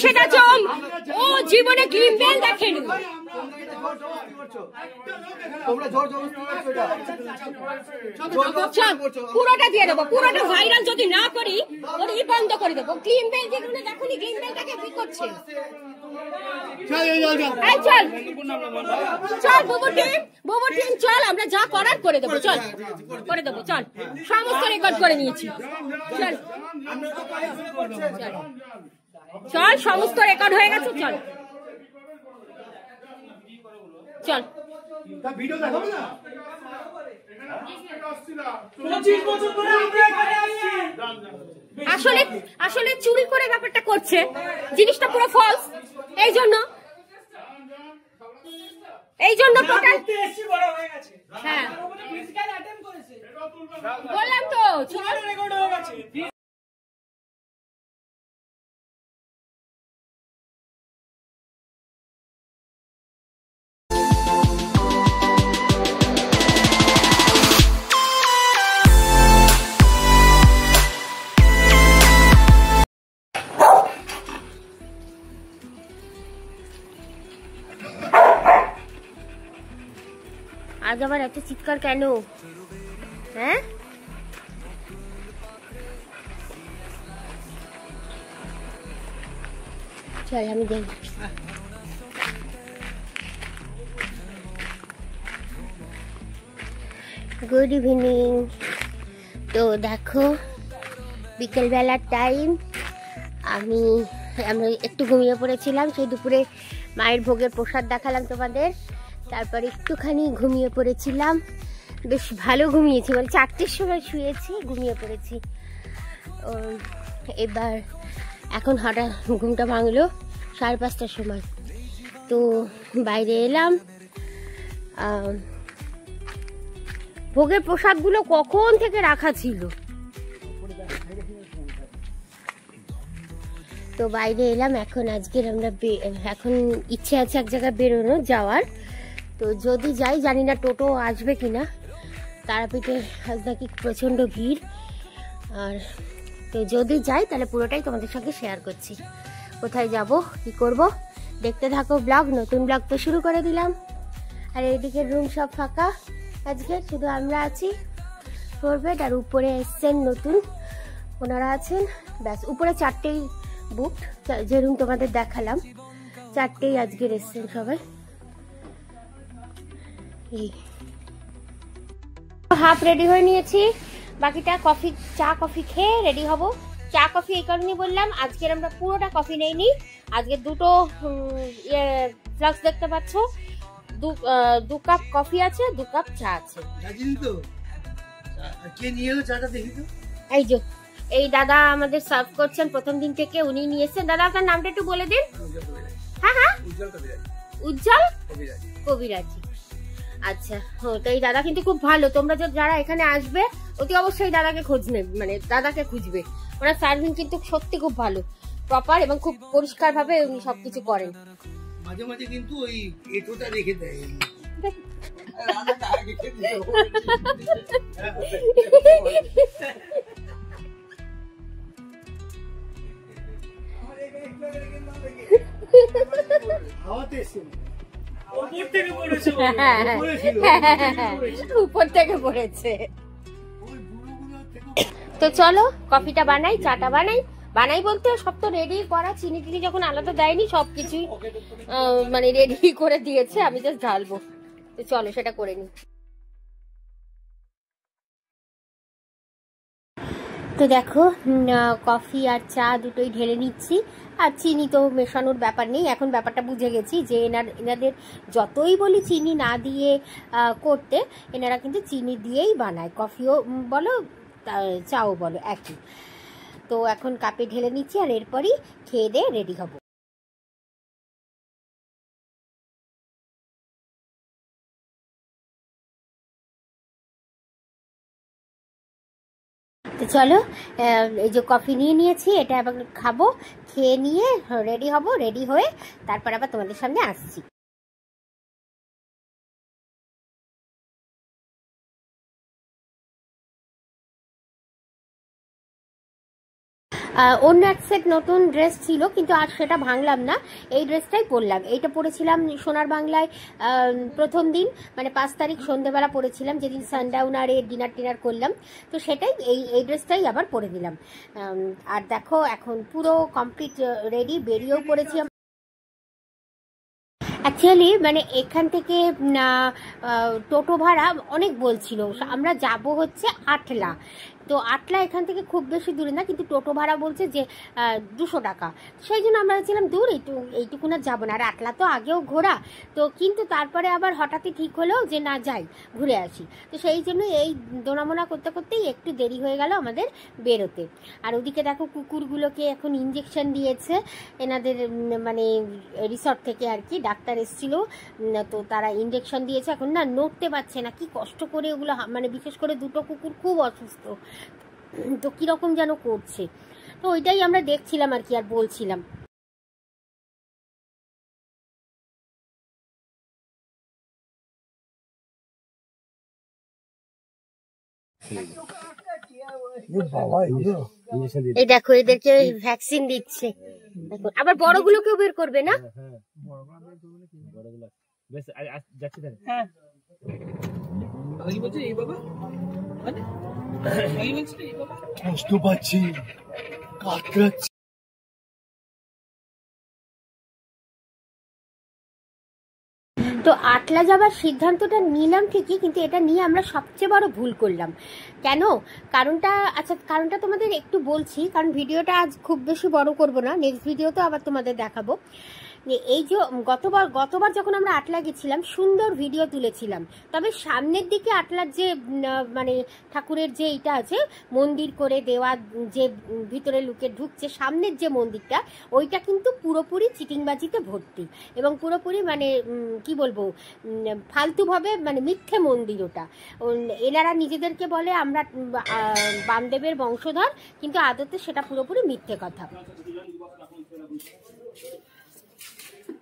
সেটা জম ও জীবনে গ্লিম্বেল দেখেনি। পুরোটা দিয়ে দেবো, পুরোটা ভাইরাল যদি না করি ওর ই বন্ধ করে দেবো। গ্লিম্বেল যেগুলো দেখুনি, গ্লিম্বেলটাকে কি করছে? চল চল বুবু টিম চল, আমরা যা করার করে দেবো, চল করে দেবো, চল সমস্ত রেকর্ড করে নিয়েছি, চল চল সমস্ত রেকর্ড হয়ে গেছে, চল চল ভিডিও দেখাবো না। আসলে আসলে চুরি করে ব্যাপারটা করছে, জিনিসটা পুরো ফলস। এই জন্য টোটাল হ্যাঁ বললাম তো রেকর্ড হয়ে গেছে। আজ আবার এত চিৎকার কেন? হ্যাঁ চল আমি যাই। Good evening. তো দেখো বিকেলবেলার টাইম, আমরা একটু ঘুমিয়ে পড়েছিলাম, সেই দুপুরে মায়ের ভোগের প্রসাদ দেখালাম তোমাদের, তারপর একটুখানি ঘুমিয়ে পড়েছিলাম, বেশ ভালো ঘুমিয়েছি, মানে 4টের সময় শুয়েছি, ঘুমিয়ে পড়েছি। এবার এখন হঠাৎ ঘুমটা ভাঙলো 5:30টার সময়, তো বাইরে এলাম। ভোগের প্রসাদগুলো কখন থেকে রাখা ছিল, তো বাইরে এলাম। এখন আজকের এখন ইচ্ছে আছে এক জায়গায় বেরোনো যাওয়ার, তো যদি যাই জানি না টোটো আসবে কিনা। তারাপীঠে আজ নাকি প্রচণ্ড ভিড়, আর তো যদি যাই তাহলে পুরোটাই তোমাদের সঙ্গে শেয়ার করছি, কোথায় যাব কি করব দেখতে থাকো ব্লগ। নতুন ব্লগ তো শুরু করে দিলাম। আর এইদিকে রুম সব ফাঁকা, আজকে শুধু আমরা আছি 4 বেড, আর উপরে এসছেন নতুন ওনারা আছেন, ব্যাস উপরে 4টেই বুক, যে রুম তোমাদের দেখালাম 4টেই আজকের এসছেন সবাই। হাফ রেডি হয়ে নিয়েছি, বাকিটা চা কফি খেয়ে রেডি হব। চা কফি এই কারণে বললাম, আজকের আমরা পুরোটা কফি নেইনি, আজকে দুটো ফ্লাক্স দেখতে পাচ্ছ, 2 কাপ কফি আছে, 2 কাপ চা আছে। এই যে এই দাদা আমাদের সার্ভ করছেন প্রথম দিন থেকে, উনি নিয়ে এসেছেন। দাদা আপনার নামটা একটু বলে দিন। হ্যাঁ উজ্জ্বল কবিরাজি। আচ্ছা, তো এই দাদা কিন্তু খুব ভালো, তোমরা যারা এখানে আসবে অতি অবশ্যই দাদাকে খোঁজ নেবে, মানে দাদাকে খুঁজবে, ওনার সার্ভিং কিন্তু সত্যি খুব ভালো, প্রপার এবং খুব পরিষ্কার ভাবে উনি সবকিছু করেন। মাঝে মাঝে কিন্তু ওই এটোটা রেখে দেয়। উপর থেকে পড়েছে। তো চলো কফিটা বানাই, চাটা বানাই বলতে সব তো রেডি করা, চিনি টিনি যখন আলাদা দেয়নি সবকিছুই মানে রেডি করে দিয়েছে, আমি জাস্ট ঢালবো। তো চলো সেটা করে নি। তো দেখো কফি আর চা দুটোই ঢেলে নিচ্ছি, আর চিনি তো মেশানোর ব্যাপার নেই, এখন ব্যাপারটা বুঝে গেছি যে এনাদের যতই বলি চিনি না দিয়ে করতে, এনারা কিন্তু চিনি দিয়েই বানায়, কফিও বলো চাও বলো একই। তো এখন কাপে ঢেলে নিচ্ছি, আর এরপরই খেয়ে দিয়ে রেডি হব। তো চলো এই যে কফি নিয়ে নিয়েছি, এটা আবার খাবো, খেয়ে নিয়ে রেডি হব, রেডি হয়ে তারপর আবার তোমাদের সামনে আসছি। অন্য এক সেট নতুন ড্রেস ছিল, কিন্তু আর সেটা ভাঙলাম না, এই ড্রেসটাই পরলাম। এইটা পরেছিলাম সোনার বাংলায় প্রথম দিন, মানে 5 তারিখ সন্ধ্যেবেলা পরেছিলাম, যেদিন সানডাউন আর ডিনার টিনার করলাম। তো সেটাই এই ড্রেসটাই আবার পরে দিলাম। আর দেখো এখন পুরো কমপ্লিট রেডি, বেরিয়েও পড়েছি। অ্যাকচুয়ালি মানে এখান থেকে টোটো ভাড়া অনেক বলছিল, আমরা যাব হচ্ছে আটলা। তো আটলা এখান থেকে খুব বেশি দূরে না, কিন্তু টোটো ভাড়া বলছে যে 200 টাকা। সেই জন্য আমরা বলছিলাম দূর এইটুকু না যাবো না, আর আটলা তো আগেও ঘোরা। তো কিন্তু তারপরে আবার হঠাৎই ঠিক হলো যে না যাই, ঘুরে আসি। তো সেই জন্য এই দোনামোনা করতে করতেই একটু দেরি হয়ে গেল আমাদের বেরোতে। আর ওদিকে দেখো কুকুরগুলোকে এখন ইঞ্জেকশন দিয়েছে এনাদের, মানে রিসর্ট থেকে আর কি ডাক্তার এসেছিল, তো তারা ইঞ্জেকশন দিয়েছে। এখন না নড়তে পারছে না, কি কষ্ট করে ওগুলো, মানে বিশেষ করে দুটো কুকুর খুব অসুস্থ, তো কিরকম যেন করছে। তো ওইটাই আমরা দেখছিলাম আর কি, আর বলছিলাম। এই দেখো এদেরকে ভ্যাকসিন দিচ্ছে, দেখো আবার বড়গুলোকেও বের করবে না। কষ্ট পাচ্ছি, কাতরাচ্ছি। তো আটলা যাবার সিদ্ধান্তটা নিলাম ঠিকই, কিন্তু এটা নিয়ে আমরা সবচেয়ে বড় ভুল করলাম। কেন? কারণটা তোমাদের একটু বলছি, কারণ ভিডিওটা আজ খুব বেশি বড় করব না, নেক্সট ভিডিওতে আবার তোমাদের দেখাবো। এই যে গতবার যখন আমরা আটলা গেছিলাম সুন্দর ভিডিও তুলেছিলাম, তবে সামনের দিকে আটলার যে মানে ঠাকুরের যে এটা আছে মন্দির করে দেওয়া, যে ভিতরে লুকে ঢুকছে সামনের যে মন্দিরটা, ওইটা কিন্তু পুরোপুরি চিটিংবাজিতে ভর্তি, এবং পুরোপুরি মানে কি বলবো ফালতুভাবে, মানে মিথ্যে মন্দির ওটা। এনারা নিজেদেরকে বলে আমরা বামদেবের বংশধর, কিন্তু আদতে সেটা পুরোপুরি মিথ্যে কথা।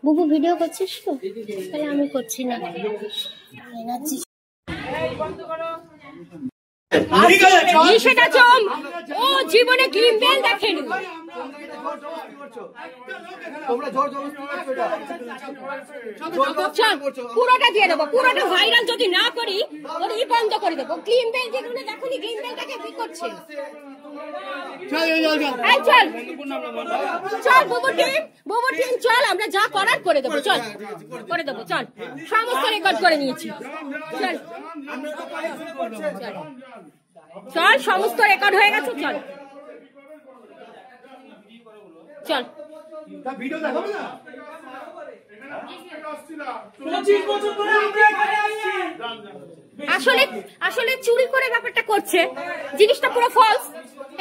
বুবু ভিডিও করছিস তো? তাহলে আমি করছি না। ও জীবনে গ্লিমবেল দেখেনি। পুরোটা দিয়ে দেবো, পুরোটা ভাইরাল যদি না করি ওর বন্ধ করে দেবো। গ্লিমবেল যেগুলো দেখুনি, গ্লিমবেলটাকে কি করছে? চল বুবু টিম চল, আমরা যা করার করে দেবো, চল করে দেবো, চল সমস্ত রেকর্ড করে নিয়েছি, চল চল সমস্ত রেকর্ড হয়ে গেছে, চল চল। আসলে চুরি করে ব্যাপারটা করছে, জিনিসটা পুরো ফলস।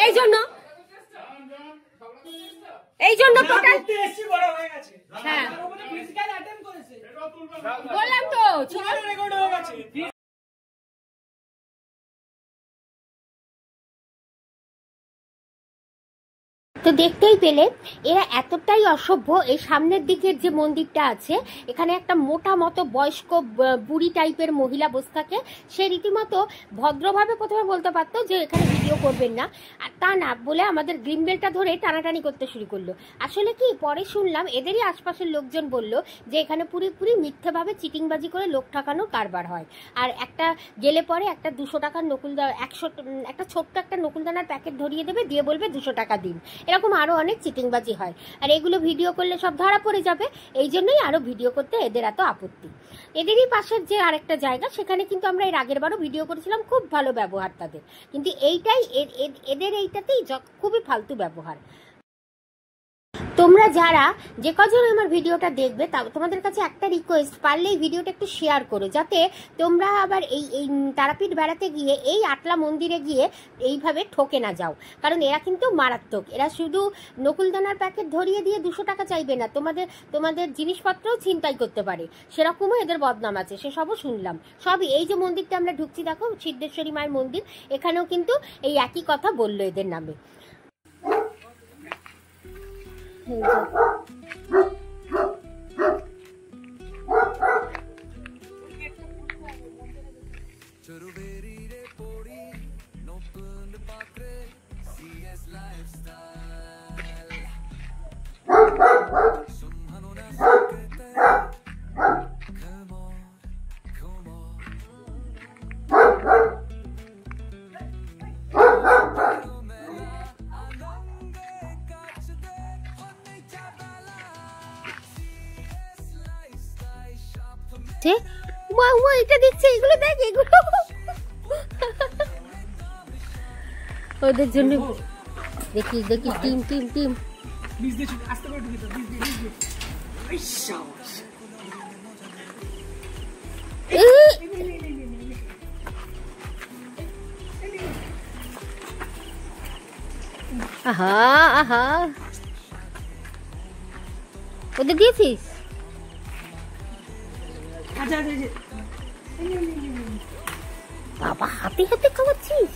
এই জন্য টোটাল হ্যাঁ বললাম তো। তো দেখতেই পেলে এরা এতটাই অসভ্য। এই সামনের দিকের যে মন্দিরটা আছে, এখানে একটা মোটা মতো বয়স্ক বুড়ি টাইপের মহিলা বসে থাকে। সে রীতিমতো ভদ্রভাবে প্রথমে বলতে পারতো যে এখানে ভিডিও করবেন না, আর তা না বলে আমাদের গ্রিমবেলটা ধরে টানাটানি করতে শুরু করলো। আসলে কি পরে শুনলাম এদেরই আশপাশের লোকজন বলল যে এখানে পুরোপুরি মিথ্যেভাবে চিটিংবাজি করে লোক ঠকানোর কারবার হয়। আর একটা গেলে পরে একটা 200 টাকার নকুলদানা, একটা ছোট্ট একটা নকুলদানার প্যাকেট ধরিয়ে দেবে, দিয়ে বলবে 200 টাকা দিন। এরকম আরো অনেক চিটিংবাজি হয়, আর এগুলো ভিডিও করলে সব ধরা পড়ে যাবে। এই জন্যই আরো ভিডিও করতে এদের এত আপত্তি। এদেরই পাশের যে আরেকটা জায়গা, সেখানে কিন্তু আমরা এর আগের বারও ভিডিও করেছিলাম, খুব ভালো ব্যবহার তাদের, কিন্তু এইটাই এদের এইটাতেই খুবই ফালতু ব্যবহার। তোমরা যারা যে কজন আমার ভিডিওটা দেখবে, তোমাদের কাছে একটা রিকোয়েস্ট, পারলে এই ভিডিওটা একটু শেয়ার করো, যাতে তোমরা আবার এই তারাপীঠ বেড়াতে গিয়ে এই আটলা মন্দিরে গিয়ে এইভাবে ঠকে না যাও। কারণ এরা কিন্তু মারাত্মক। এরা শুধু নকুলদানার প্যাকেট ধরিয়ে দিয়ে 200 টাকা চাইবে না, তোমাদের জিনিসপত্রও ছিনতাই করতে পারে, সেরকমও এদের বদনাম আছে, সেসবও শুনলাম। সবই এই যে মন্দিরটা আমরা ঢুকছি দেখো, সিদ্ধেশ্বরী মায়ের মন্দির, এখানেও কিন্তু এই একই কথা বললো এদের নামে। Choruberi re pori, no pund patre, CS lifestyle. আছে। মা মা এটা দেখছে, এগুলো দেখ, এগুলো ওদের জন্য। দেখি দেখি, টিম টিম টিম। আহা আহা, ওদের দিয়েছিস? বাবা হাতে হাতে খাওয়াচ্ছিস?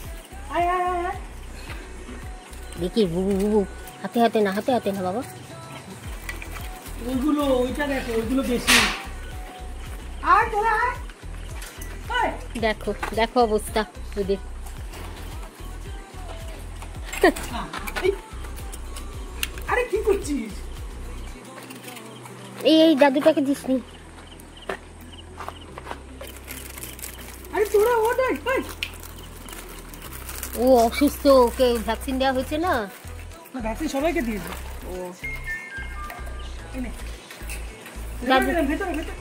দেখি বুবু বুবু, হাতে হাতে না, হাতে হাতে না বাবা। ওইগুলো, ওইটা দেখো, ওইগুলো বেশি। দেখো দেখো অবস্থা ওদের। আরে কি করছিস? এই দাদুটাকে দিসনি। আরে তোরা ও দেখ, ও অসুস্থ, ওকে ভ্যাকসিন দেওয়া হয়েছে না? ভ্যাকসিন সবাইকে দিয়েছে। ও দাদু ভেতরে ভেতরে।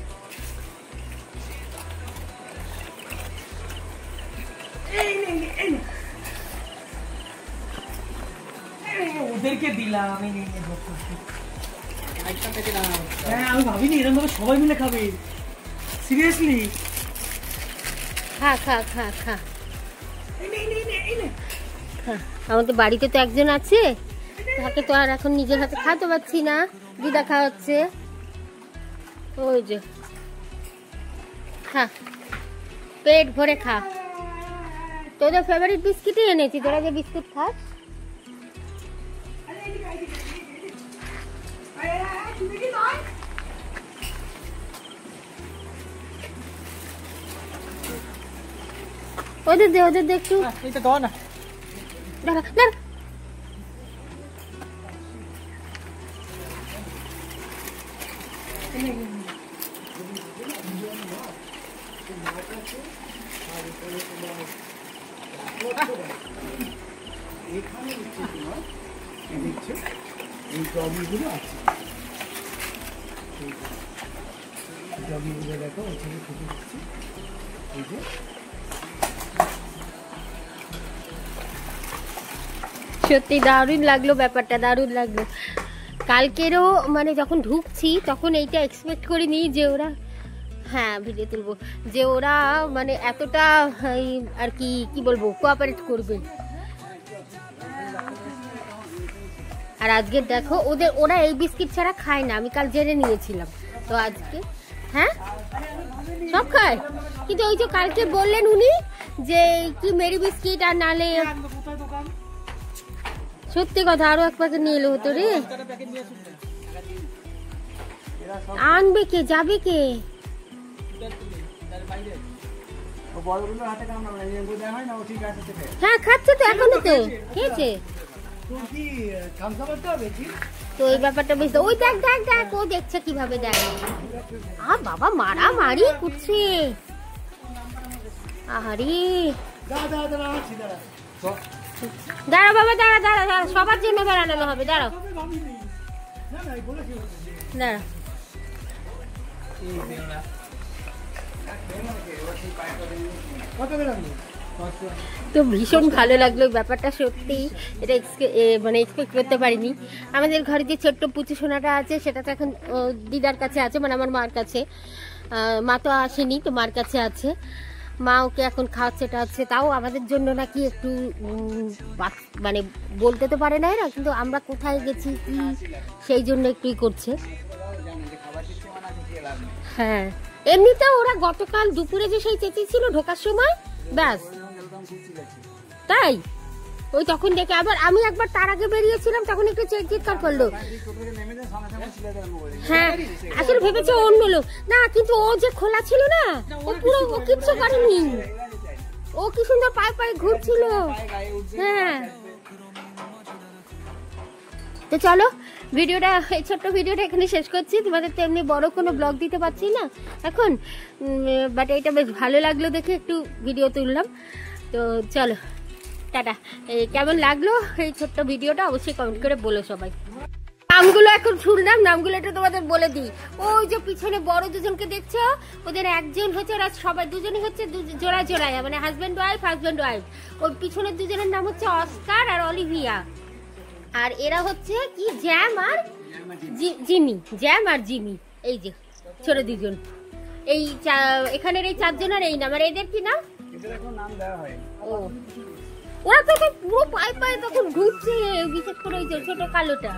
ওদেরকে দিলাম। আমি ভাবিনি এরকম ভাবে সবাই মিলে খাবে। সিরিয়াসলি? খা খা খা খা। আমাদের বাড়িতে তো একজন আছে, তাকে তো আর এখন নিজের হাতে খাওয়াতে পারছি না, দিদা খাওয়াচ্ছে। ওই যে খা, পেট ভরে খা। তোদের ফেভারিট বিস্কিটই এনেছি, তোরা যে বিস্কুট খাস। ওদের দে, ওদের দে একটু। এইটা দাও না। দাঁড়া দাঁড়া। এখানে হচ্ছে তোমার এই দেখছো এই জবিগুলো আছে, জবিগুলো দেখো ওখানে ফুটে দিচ্ছি। এই যে সত্যি দারুণ লাগলো ব্যাপারটা, দারুণ লাগলো। কালকেরও মানে যখন ঢুকছি তখন এইটা এক্সপেক্ট করিনি যে ওরা, হ্যাঁ ভিডিও তুলবো, যে ওরা মানে এতটা আর কি কি বলবো কোঅপারেট করবে। আর আজকে দেখো ওদের, ওরা এই বিস্কিট ছাড়া খায় না, আমি কাল জেনে নিয়েছিলাম। তো আজকে হ্যাঁ সব খায়, কিন্তু ওই যে কালকে বললেন উনি যে কি মেরি বিস্কিট আর নালে, সত্যি কথা আরো এক প্যাকেট নিয়ে এলো হতো রে। আনবে কে, যাবে কে? হ্যাঁ খাচ্ছে তো, এখনো তো খেয়েছে। তো এই ব্যাপারটা বেশ, ওই দেখ দেখ দেখ, ও দেখছে কিভাবে, দেখ বাবা মারামারি করছে। আহারে দাঁড়া বাবা, দাঁড়া দাঁড়া দাঁড়া, সবার জন্য বেড়ানো হবে, দাঁড়াও দাঁড়া। তো ভীষণ ভালো লাগলো ব্যাপারটা, সত্যি এটা মানে এক্সপেক্ট করতে পারিনি। আমাদের ঘরে যে ছোট্ট পুচু সোনাটা আছে সেটা তো এখন দিদার কাছে আছে, মানে আমার মার কাছে। মা তো আসেনি, তো মার কাছে আছে। মা ওকে এখন খাওয়াচ্ছে টাচ্ছে, তাও আমাদের জন্য নাকি একটু মানে বলতে তো পারে না এরা, কিন্তু আমরা কোথায় গেছি কি সেই জন্য একটুই করছে। হ্যাঁ এমনিতেও ওরা গতকাল দুপুরে যে সেই চেঁচিয়েছিল ঢোকার সময়, ব্যাস তাই ওই তখন দেখে আবার আমি একবার তার আগে বেরিয়েছিলাম, তখন একটু চিৎকার করলো। হ্যাঁ আসলে ভেবেছে অন্য লোক না, কিন্তু ও যে খোলা ছিল না, ও পুরো ও কিচ্ছু করেনি, ও কি সুন্দর পায়ে পায়ে ঘুরছিল। হ্যাঁ তো চলো ভিডিওটা, এই ছোট্ট ভিডিওটা এখানে শেষ করছি। তোমাদের তো এমনি বড় কোনো ব্লগ দিতে পারছি না এখন, বাট এটা বেশ ভালো লাগলো দেখে একটু ভিডিও তুললাম। তো চলো টাটা। কেমন লাগলো এই ছোট্ট ভিডিওটা অবশ্যই কমেন্ট করে বলো সবাই। নামগুলো এখন শুনলাম, নামগুলো একটু তোমাদের বলে দিই। ওই যে পিছনে বড় দুজনকে দেখছো, ওদের একজন হচ্ছে, ওরা সবাই দুজনই হচ্ছে জোড়া জোড়ায়, মানে হাজব্যান্ড ওয়াইফ। ওর পিছনের দুজনের নাম হচ্ছে অস্কার আর অলিভিয়া। আর এরা হচ্ছে কি জ্যাম আর জিমি। এই যে ছোট দুজন, এই এখানের এই চারজন আর এই নাম। আর এদের কি নাম? ও, ওরা তো পুরো পায়ে পায়ে তখন ঘুরছে, বিশেষ করে ওই যে ছোট কালোটা।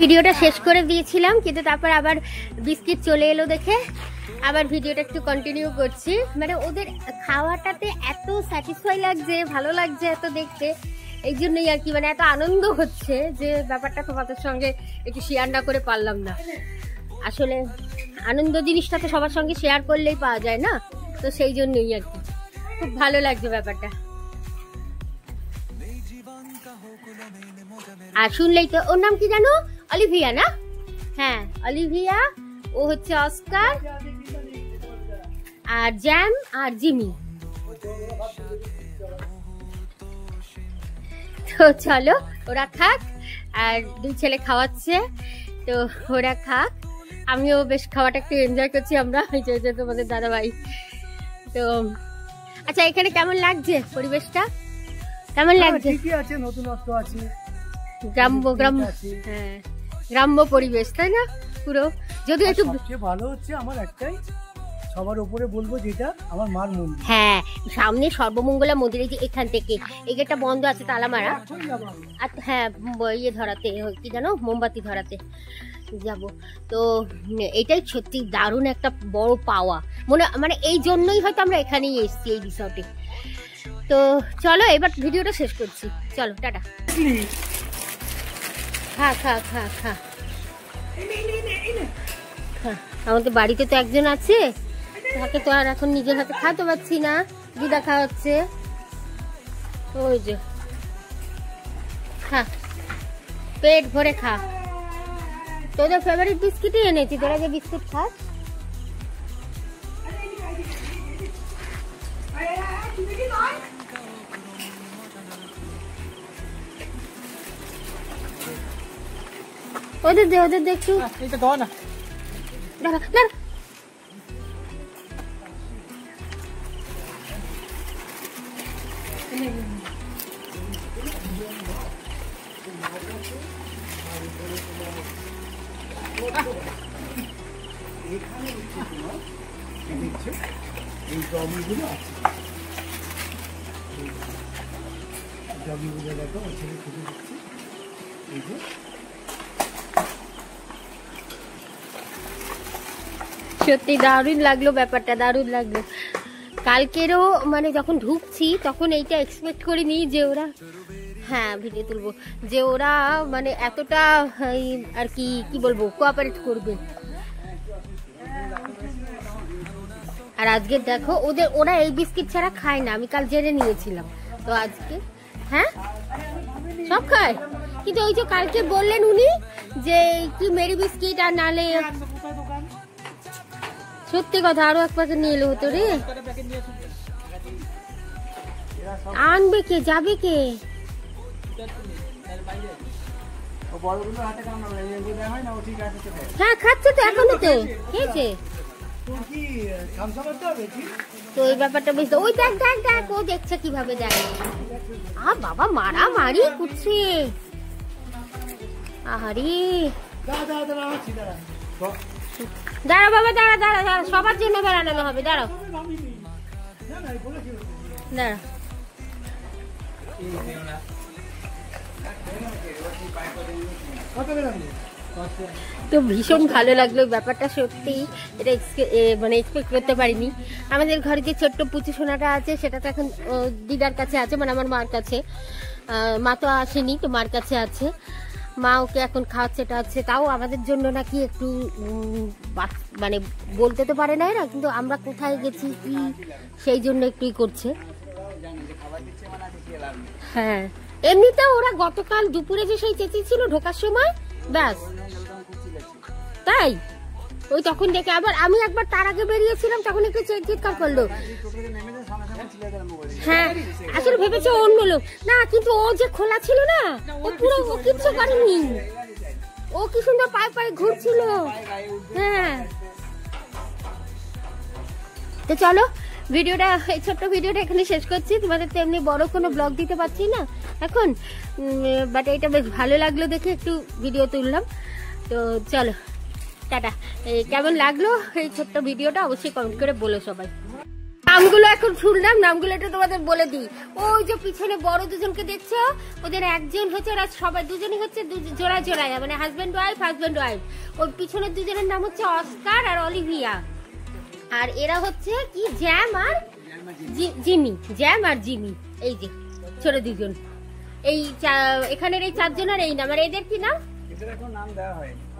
ভিডিওটা শেষ করে দিয়েছিলাম, কিন্তু তারপর আবার বিস্কিট চলে এলো দেখে আবার ভিডিওটা একটু কন্টিনিউ করছি। মানে ওদের খাওয়াটাতে এত স্যাটিসফাই লাগছে, ভালো লাগছে এত দেখতে, এই জন্যই আর কি, মানে এত আনন্দ হচ্ছে যে ব্যাপারটা তোমাদের সঙ্গে একটু শেয়ার না করে পারলাম না। আসলে আনন্দ জিনিসটা তো সবার সঙ্গে শেয়ার করলেই পাওয়া যায় না, তো সেই জন্যই আর কি খুব ভালো লাগছে ব্যাপারটা। আর শুনলেই তো, ওর নাম কি জানো? অলিভিয়া না? হ্যাঁ অলিভিয়া, ও হচ্ছে অস্কার, আর জ্যাম আর জিমি। তো চলো ওরা খাক, আর দুই ছেলে খাওয়াচ্ছে, তো ওরা খাক, আমিও বেশ খাওয়াটা একটু এনজয় করছি। আমরা তোমাদের দাদা ভাই। তো আচ্ছা, এখানে কেমন লাগছে পরিবেশটা? কেমন লাগছে? ঠিকই আছে, নতুনত্ব আছে, গ্রাম্য পরিবেশ, তাই না পুরো? যদি একটু ভালো হচ্ছে আমার একটাই, সবার উপরে বলবো যেটা আমার মার মন্দির। হ্যাঁ, সামনে সর্বমঙ্গলা মন্দির, এই যে এখান থেকে এই গেটটা বন্ধ আছে, তালা মারা। আর হ্যাঁ, ইয়ে ধরাতে কি জানো, মোমবাতি ধরাতে যাব। তো এটাই সত্যি দারুণ একটা বড় পাওয়া, মানে এই জন্যই হয়তো আমরা এখানেই এসেছি, এই রিসর্টে। তো চলো এবার ভিডিওটা শেষ করছি, চলো টাটা। খা খা খা খা, আমাদের বাড়িতে তো একজন আছে, তাকে তো আর এখন নিজের হাতে খাওয়াতে পারছি না, দিদা খাওয়াচ্ছে। ওই যে খা, পেট ভরে খা। তোদের ফেভারিট বিস্কিটই এনেছি, তোরা যে বিস্কিট খাস। ওদের দে একটু, দাঁড়া দাঁড়া। এখানে দেখছো এই জগিগুলো আছে, জগিগুলো দেখো, ছেলে খুঁজে দিচ্ছে। এই যে সত্যি দারুণ লাগলো ব্যাপারটা, দারুণ লাগলো। কালকেরও মানে যখন ঢুকছি তখন এইটা এক্সপেক্ট করিনি যে ওরা, হ্যাঁ ভিডিও তুলবো, যে ওরা মানে এতটা আর কি বলবো, কোঅপারেট করবে। আর আজকে দেখো ওরা এই বিস্কিট ছাড়া খায় না, আমি কাল জেনে নিয়েছিলাম। তো আজকে হ্যাঁ সব খায়, কিন্তু ওই যে কালকে বললেন উনি যে কি মেরি বিস্কিট, আর নালে সত্যি কথা আরো এক প্যাকেট নিয়ে এলো হতো রে। আনবে কে, যাবে কে? হ্যাঁ খাচ্ছে তো, এখনো তো খেয়েছে। তো এই ব্যাপারটা বুঝতে, ওই দেখ দেখ দেখ, ও দেখছে কিভাবে দেখ। বাবা মারামারি করছে, আহারে। দাঁড়া বাবা, দাঁড়া দাঁড়া দাঁড়া, সবার জন্য বেড়ানো হবে, দাঁড়াও দাঁড়া। তো ভীষণ ভালো লাগলো ব্যাপারটা, সত্যি এটা মানে এক্সপেক্ট করতে পারিনি। আমাদের ঘরে যে ছোট্ট পুচু সোনাটা আছে সেটা তো এখন দিদার কাছে আছে, মানে আমার মার কাছে। মা তো আসেনি, তো মার কাছে আছে। মা ওকে এখন খাওয়াচ্ছে টাচ্ছে, তাও আমাদের জন্য নাকি একটু মানে বলতে তো পারে না এরা, কিন্তু আমরা কোথায় গেছি কি সেই জন্য একটুই করছে। হ্যাঁ এমনিতে ওরা গতকাল দুপুরে যে সেই চেঁচিয়েছিল ঢোকার সময়, ব্যাস তাই ওই তখন দেখে আবার আমি একবার তার আগে বেরিয়েছিলাম, তখন একটু চিৎকার করলো। হ্যাঁ আসলে ভেবেছে অন্য লোক না, কিন্তু ও যে খোলা ছিল না, ও পুরো ও কিচ্ছু করেনি, ও কি সুন্দর পায়ে পায়ে ঘুরছিল। হ্যাঁ তো চলো ভিডিওটা, এই ছোট্ট ভিডিওটা এখানে শেষ করছি। তোমাদের তো এমনি বড় কোনো ব্লগ দিতে পারছি না এখন, বাট এটা বেশ ভালো লাগলো দেখে একটু ভিডিও তুললাম। তো চলো টাটা। কেমন লাগলো এই ছোট্ট ভিডিওটা অবশ্যই কমেন্ট করে বলো সবাই। নামগুলো এখন শুনলাম, নামগুলো একটু তোমাদের বলে দিই। ওই যে পিছনে বড় দুজনকে দেখছো, ওদের একজন হচ্ছে, ওরা সবাই দুজনই হচ্ছে জোড়া জোড়ায়, মানে হাজব্যান্ড ওয়াইফ। ওর পিছনের দুজনের নাম হচ্ছে অস্কার আর অলিভিয়া। আর এরা হচ্ছে কি জ্যাম আর জিমি, জ্যাম আর জিমি, এই যে ছোট দুজন। এই এখানের এই চারজন আর এই নাম। আর এদের কি নাম?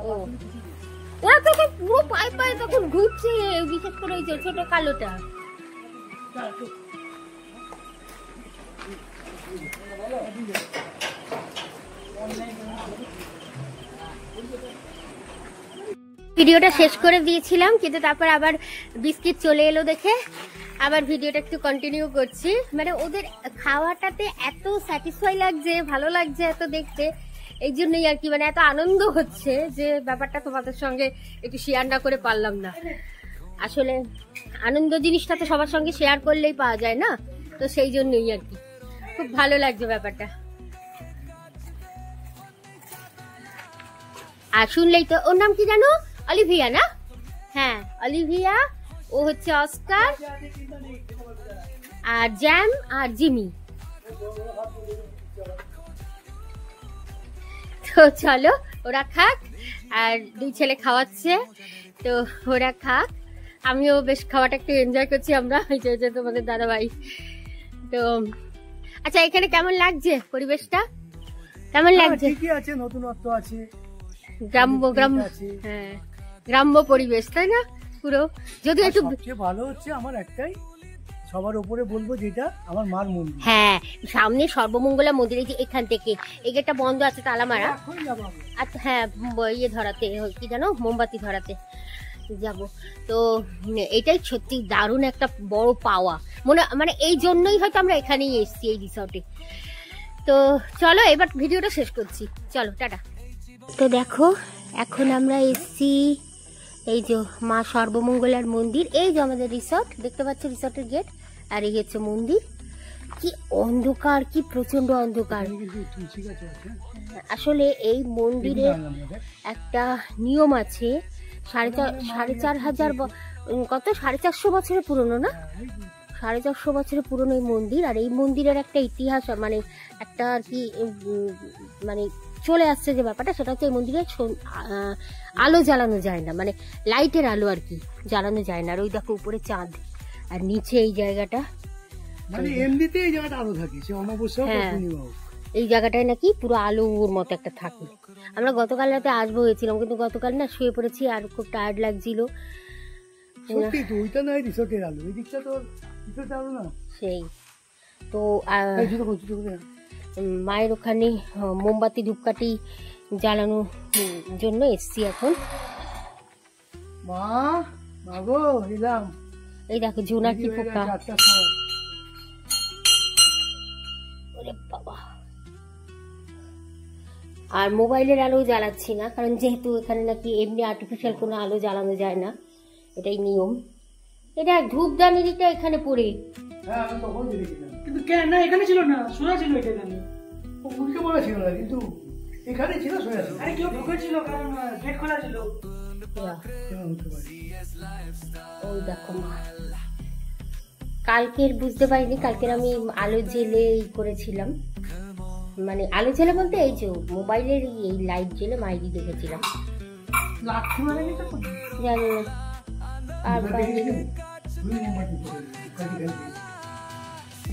ও ওরা তো পুরো পায়ে পায়ে তখন ঘুরছে, বিশেষ করে ওই যে ছোট কালোটা। ভিডিওটা শেষ করে দিয়েছিলাম, কিন্তু তারপর আবার বিস্কিট চলে এলো দেখে আবার ভিডিওটা একটু কন্টিনিউ করছি। মানে ওদের খাওয়াটাতে এত স্যাটিসফাই লাগছে, ভালো লাগছে এত দেখতে, এই জন্যই আর কি, মানে এত আনন্দ হচ্ছে যে ব্যাপারটা তোমাদের সঙ্গে একটু শেয়ার না করে পারলাম না। আসলে আনন্দ জিনিসটা তো সবার সঙ্গে শেয়ার করলেই পাওয়া যায় না, তো সেই জন্যই আর কি খুব ভালো লাগছে ব্যাপারটা। আর শুনলেই তো, ওর নাম কি জানো? অলিভিয়া না? হ্যাঁ অলিভিয়া, ও হচ্ছে অস্কার, আর জ্যাম আর জিমি। তো চলো ওরা খাক, আর দুই ছেলে খাওয়াচ্ছে, তো ওরা খাক, আমিও বেশ খাওয়াটা একটু এনজয় করছি। আমরা তোমাদের দাদা ভাই। তো আচ্ছা এখানে কেমন লাগছে পরিবেশটা? কেমন লাগছে? ঠিকই আছে, নতুনত্ব আছে, হ্যাঁ গ্রাম্য পরিবেশ, তাই না পুরো। যদি একটু সবচেয়ে ভালো হচ্ছে আমার একটাই, সবার উপরে বলবো যেটা আমার মার মন্দির। হ্যাঁ সামনে সর্বমঙ্গলা মন্দির, এই যে এখান থেকে এই গেটটা বন্ধ আছে তালা মারা। আচ্ছা হ্যাঁ ইয়ে ধরাতে, কি জানো, মোমবাতি ধরাতে যাব। তো এটাই সত্যি দারুণ একটা বড় পাওয়া মানে এই জন্যই হয়তো আমরা এখানেই এসেছি, এই রিসর্টে। তো চলো এবার ভিডিওটা শেষ করছি, চলো টাটা। তো দেখো এখন আমরা এসছি এই যে মা সর্বমঙ্গলার মন্দির, এই যে আমাদের রিসর্ট দেখতে পাচ্ছ, রিসর্টের গেট, আর এই হচ্ছে মন্দির। কি অন্ধকার, কি প্রচন্ড অন্ধকার। আসলে এই মন্দিরে একটা নিয়ম আছে, 4,500 কত 450 বছরের পুরনো না, 450 বছরের পুরনো এই মন্দির। আর এই মন্দিরের একটা ইতিহাস, মানে একটা আর কি, মানে চলে আসছে যে ব্যাপারটা, সেটা হচ্ছে এই মন্দিরে আলো জ্বালানো যায় না, মানে লাইটের আলো আর কি জ্বালানো যায় না। আর ওই দেখো উপরে চাঁদ, আর নিচে এই জায়গাটা, মানে এমনিতে এই জায়গাটা আলো থাকে, সে অমাবস্যা বা পূর্ণিমা হোক, এই জায়গাটায় নাকি পুরো আলোর মতো একটা থাকে। আমরা গতকাল রাতে আসবো হয়েছিলাম, কিন্তু গতকাল না শুয়ে পড়েছি আর খুব টায়ার্ড লাগছিল। সত্যি তো ওইটা নয় রিসর্টের আলো, ওই দিকটা তো রিসর্টের আলো না। সেই তো মায়ের ওখানে মোমবাতি ধূপকাঠি জ্বালানোর জন্য এসছি এখন। মা গো এলাম। এই দেখো জোনাকি পোকা, ওরে বাবা। আর মোবাইলের আলো জ্বালাচ্ছি না, কারণ যেহেতু এখানে নাকি এমনি আর্টিফিশিয়াল কোনো আলো জ্বালানো যায় না, এটাই নিয়ম। এটা ধূপদানিটা এখানে পড়ে, কিন্তু না এখানে ছিল না, সোজা ছিল এটা, এখানে উল্টে বলা ছিল না, কিন্তু এখানে ছিল সোজা ছিল। আরে কেউ ঢুকেছিল, কারণ গেট খোলা ছিল। ওই দেখো মা, কালকের বুঝতে পারিনি, কালকের আমি আলো জেলে করেছিলাম, মানে আলো জেলে বলতে এই যে মোবাইলের এই লাইট জেলে মাইরি দেখেছিলাম, জানি না। আর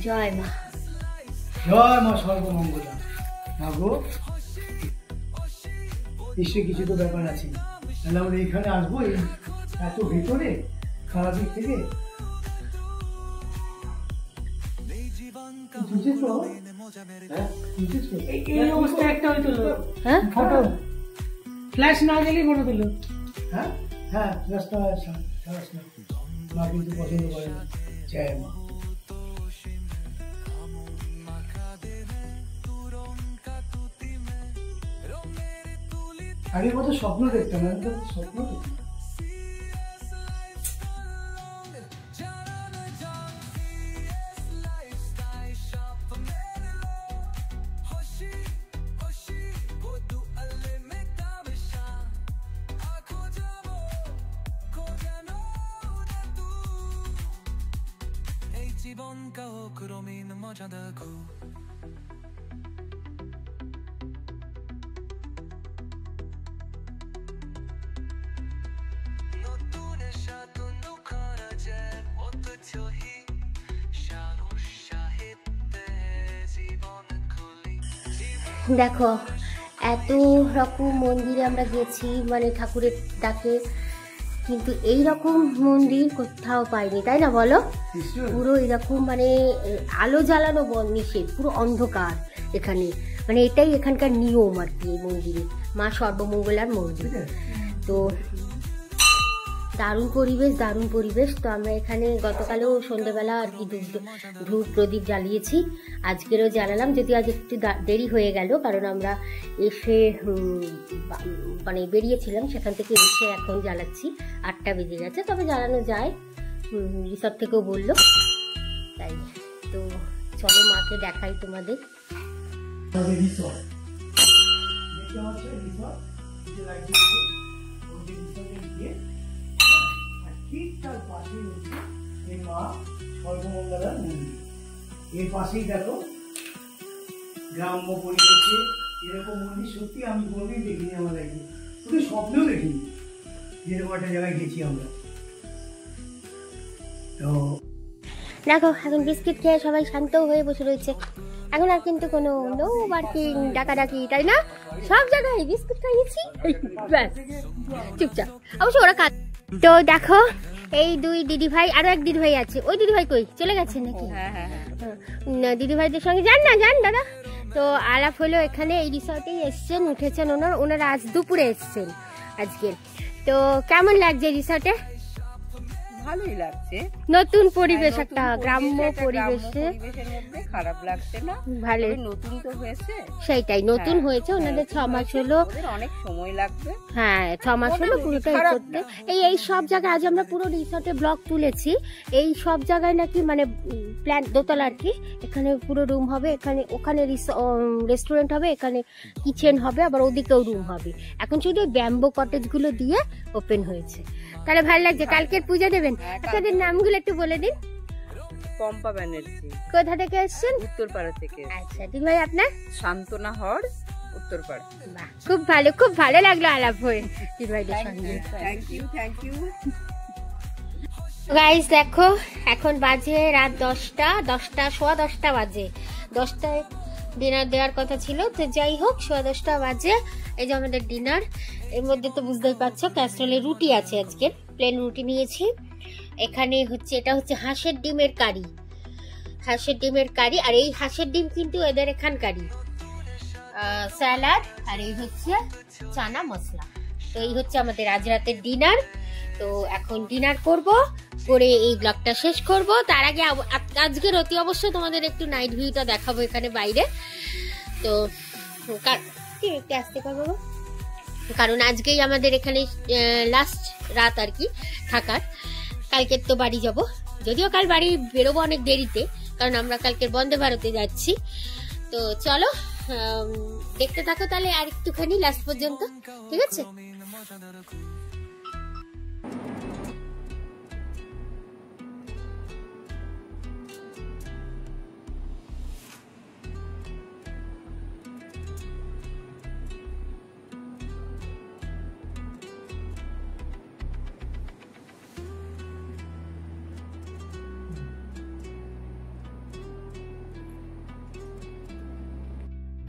জয় মা, জয় মা সর্বমঙ্গলা। মা গো নিশ্চয়ই কিছু তো ব্যাপার আছে, তাহলে আমরা এখানে আসবো এত ভেতরে সারা দিক থেকে। এই অবস্থা একটা হইতো, হ্যাঁ ফটো ফ্ল্যাশ না দিলেই ফটো দিল। হ্যাঁ হ্যাঁ রাস্তা রাস্তা মা কিন্তু পছন্দ করে না চায় মা। আগের মতো স্বপ্ন দেখতাম না, স্বপ্ন দেখতাম। জীবনটা ক্রমেণ মজা দেখো নতুন সাধন করা যায় অতছহি শানুর সাহিত্যে জীবন খুলি। দেখো এত রকম মন্দিরে আমরা গেছি মানে ঠাকুরের ডাকে, কিন্তু এই রকম মন্দির কোথাও পাইনি, তাই না বলো? পুরো এরকম মানে আলো জ্বালানো নিষেধ, পুরো অন্ধকার এখানে, মানে এটাই এখানকার নিয়ম আর কি এই মন্দিরে, মা সর্বমঙ্গলার মন্দির। তো দারুণ পরিবেশ। তো আমরা এখানে গতকালও সন্ধ্যেবেলা আর কি ধূপ প্রদীপ জ্বালিয়েছি, আজকেরও জ্বালালাম, যদিও আজ একটু দেরি হয়ে গেল, কারণ আমরা এসে মানে বেরিয়েছিলাম, সেখান থেকে এসে এখন জ্বালাচ্ছি, 8টা বেজে গেছে, তবে জ্বালানো যায়, রিসর্ট থেকেও বললো তাই। তো চলো মাকে দেখাই তোমাদের। ঠিক তার পাশেই হচ্ছে এই মা সর্বমঙ্গলার মন্দির। এর পাশেই দেখো গ্রাম্য পরিবেশে এরকম মন্দির সত্যি আমি কোনোদিন দেখিনি আমার লাইফে, শুধু স্বপ্নেও দেখিনি যেরকম একটা জায়গায় গেছি আমরা। তো দেখো এখন বিস্কিট খেয়ে সবাই শান্ত হয়ে বসে রয়েছে, এখন আর কিন্তু কোনো নো বার্কিং ডাকাডাকি, তাই না? সব জায়গায় বিস্কুট খাইয়েছি ব্যাস চুপচাপ, অবশ্য ওরা খা। তো দেখো এই দুই দিদিভাই, আরো এক দিদিভাই আছে, ওই দিদিভাই কই চলে গেছে নাকি? দিদিভাইদের সঙ্গে যান দাদা। তো আলাপ হলো, এখানে এই রিসর্টেই এসছেন, উঠেছেন ওনারা আজ দুপুরে এসছেন আজকে। তো কেমন লাগছে রিসর্টে? ভালোই লাগছে, নতুন পরিবেশ, একটা গ্রাম্য পরিবেশে খারাপ লাগছে না, ভালো, নতুন তো হয়েছে, সেইটাই নতুন হয়েছে, ওনাদের 6 মাস হলো, অনেক সময় লাগবে, হ্যাঁ 6 মাস হলো পুরোটাই করতে। এই সব জায়গায় আজ আমরা পুরো রিসর্টে ব্লগ তুলেছি, এই সব জায়গায় নাকি মানে প্ল্যান দোতলা আর কি, এখানে পুরো রুম হবে, ওখানে রেস্টুরেন্ট হবে, এখানে কিচেন হবে, আবার ওদিকেও রুম হবে, এখন শুধু ব্যাম্বো কটেজ গুলো দিয়ে ওপেন হয়েছে। তাহলে ভালো লাগছে, কালকের পুজো দেবেন? আপনাদের নামগুলো একটু বলে দিন। পম্পা ব্যানার্জি। কোথা থেকে এসেছেন? উত্তরপাড়া থেকে। আচ্ছা দিদিভাই আপনার? শান্তনা হর, উত্তরপাড়া। খুব ভালো লাগলো আলাপ হয়ে দিদিভাইদের সঙ্গে। Thank you. গাইস দেখো এখন বাজে রাত 10টা, সোয়া 10টা বাজে, 10টায় ডিনার দেওয়ার কথা ছিল, তো যাই হোক 10:15 বাজে, এই যে আমাদের ডিনার। এর মধ্যে তো বুঝতেই পারছো ক্যাস্ট্রোলে রুটি আছে, আজকে প্লেন রুটি নিয়েছি। এখানে হচ্ছে এটা হচ্ছে হাঁসের ডিমের কারি, আর এই হাঁসের ডিম কিন্তু এদের এখানকারই, স্যালাড, আর এই হচ্ছে চানা মশলা। তো এই হচ্ছে আমাদের আজ রাতের ডিনার। তো এখন ডিনার করে এই ব্লগটা শেষ করব। তার আগে আজকের অতি অবশ্য তোমাদের একটু নাইট ভিউটা দেখাবো এখানে বাইরে। তো আসতে পারবো, কারণ আজকেই আমাদের এখানে লাস্ট রাত আর কি থাকার, কালকের তো বাড়ি যাব, যদিও কাল বাড়ি বেরোবো অনেক দেরিতে, কারণ আমরা কালকের বন্দে ভারতে যাচ্ছি। তো চলো দেখতে থাকো তাহলে আর একটুখানি লাস্ট পর্যন্ত, ঠিক আছে?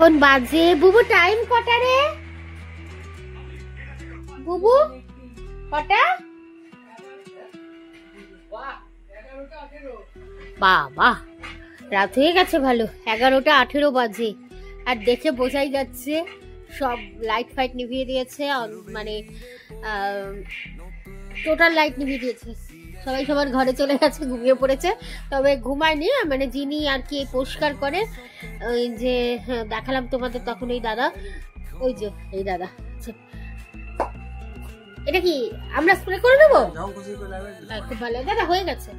কোন বাজে বুবু, টাইম কটা রে বুবু? কটা? বাবা রাত হয়ে গেছে ভালো, 11টা 18 বাজে। আর দেখে বোঝাই যাচ্ছে সব লাইট ফাইট নিভিয়ে দিয়েছে, মানে টোটাল লাইট নিভিয়ে দিয়েছে, সবাই সবার ঘরে চলে গেছে, ঘুমিয়ে পড়েছে। তবে ঘুমায়নি, মানে যিনি আর কি পরিষ্কার করে, ওই যে দেখালাম তোমাদের তখন এই দাদা, ওই যে এই দাদা। এটা কি আমরা স্প্রে করে দেবো? খুব ভালো দাদা, হয়ে গেছে।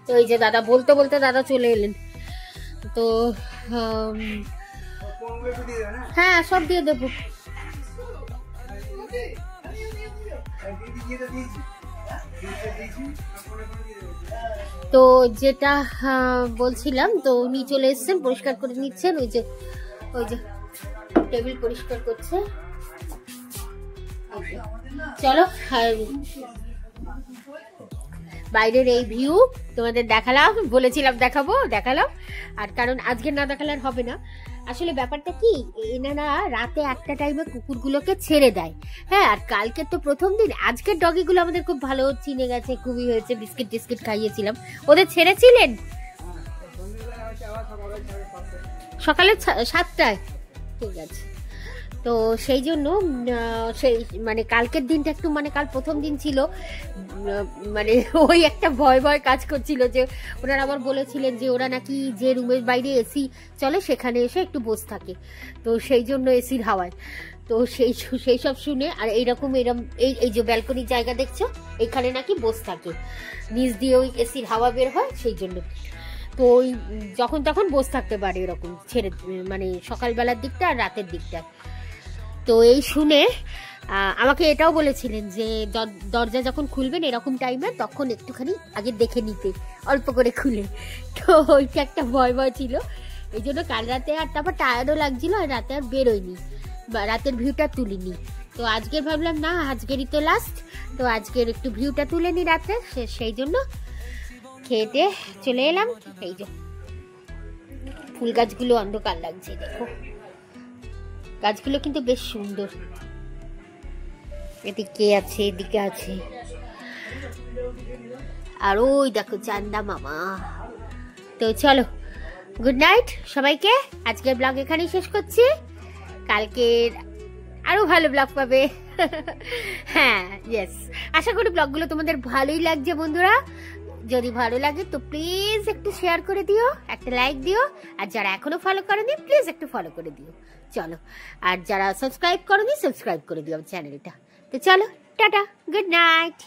তো এই যে দাদা বলতে বলতে দাদা চলে এলেন। তো হ্যাঁ সব দিয়ে দেবো। তো যেটা বলছিলাম, তো উনি চলে এসছেন, পরিষ্কার করে নিচ্ছেন। ওই যে টেবিল পরিষ্কার করছে। চলো বাইরের এই ভিউ তোমাদের দেখালাম, বলেছিলাম দেখালাম। আর কারণ আজকে না দেখালে আর হবে না। আসলে ব্যাপারটা কি, এনারা রাতে একটা টাইমে কুকুরগুলোকে ছেড়ে দেয়। হ্যাঁ, আর কালকে তো প্রথম দিন, আজকের ডগিগুলো আমাদের খুব ভালো চিনে গেছে, খুবই হয়েছে, বিস্কিট টিস্কিট খাইয়েছিলাম। ওদের ছেড়েছিলেন সকালে 7টায়, ঠিক আছে। তো সেই জন্য সেই মানে কালকের দিনটা একটু, মানে কাল প্রথম দিন ছিল, মানে ওই একটা ভয় কাজ করছিল যে ওনারা আবার বলেছিলেন যে ওরা নাকি যে রুমের বাইরে এসি চলে সেখানে এসে একটু বসে থাকে, তো সেই জন্য এসির হাওয়ায়। তো সেই সব শুনে, আর এরকম এই যে ব্যালকনির জায়গা দেখছো, এখানে নাকি বসে থাকে, নিচ দিয়ে ওই এসির হাওয়া বের হয়, সেই জন্য। তো ওই যখন তখন বসে থাকতে পারে এরকম ছেড়ে, মানে সকালবেলার দিকটা আর রাতের দিকটা। তো এই শুনে আমাকে এটাও বলেছিলেন যে দরজা যখন খুলবেন এরকম টাইমে, তখন একটুখানি আগে দেখে নিতে, অল্প করে খুলে। তো ওইটা একটা ভয় ছিল, এই জন্য কাল রাতে, আর তারপর টায়ার্ডও লাগছিল, আর রাতে আর বেরোয়নি, রাতের ভিউটা তুলিনি। তো আজকে ভাবলাম না, আজকেরই তো লাস্ট, তো আজকের একটু ভিউটা তুলে নি রাতে, সেই জন্য খেতে চলে এলাম। এই যে ফুল গাছগুলো অন্ধকার লাগছে, দেখো গাছগুলো কিন্তু বেশ সুন্দর, এদিকে আছে, এদিকে আছে, আর ওই দেখো চান্দা মামা। তো চলো, গুড নাইট সবাইকে। আজকের ব্লগ এখানেই শেষ করছি, কালকের আরো ভালো ব্লগ পাবে। হ্যাঁ ইয়েস, আশা করি ব্লগগুলো তোমাদের ভালোই লাগছে বন্ধুরা। যদি ভালো লাগে তো প্লিজ একটু শেয়ার করে দিও, একটা লাইক দিও, আর যারা এখনো ফলো করোনি প্লিজ একটু ফলো করে দিও। চলো, আর যারা সাবস্ক্রাইব করোনি সাবস্ক্রাইব করে দিও চ্যানেলটা। তো চলো, টাটা, গুড নাইট।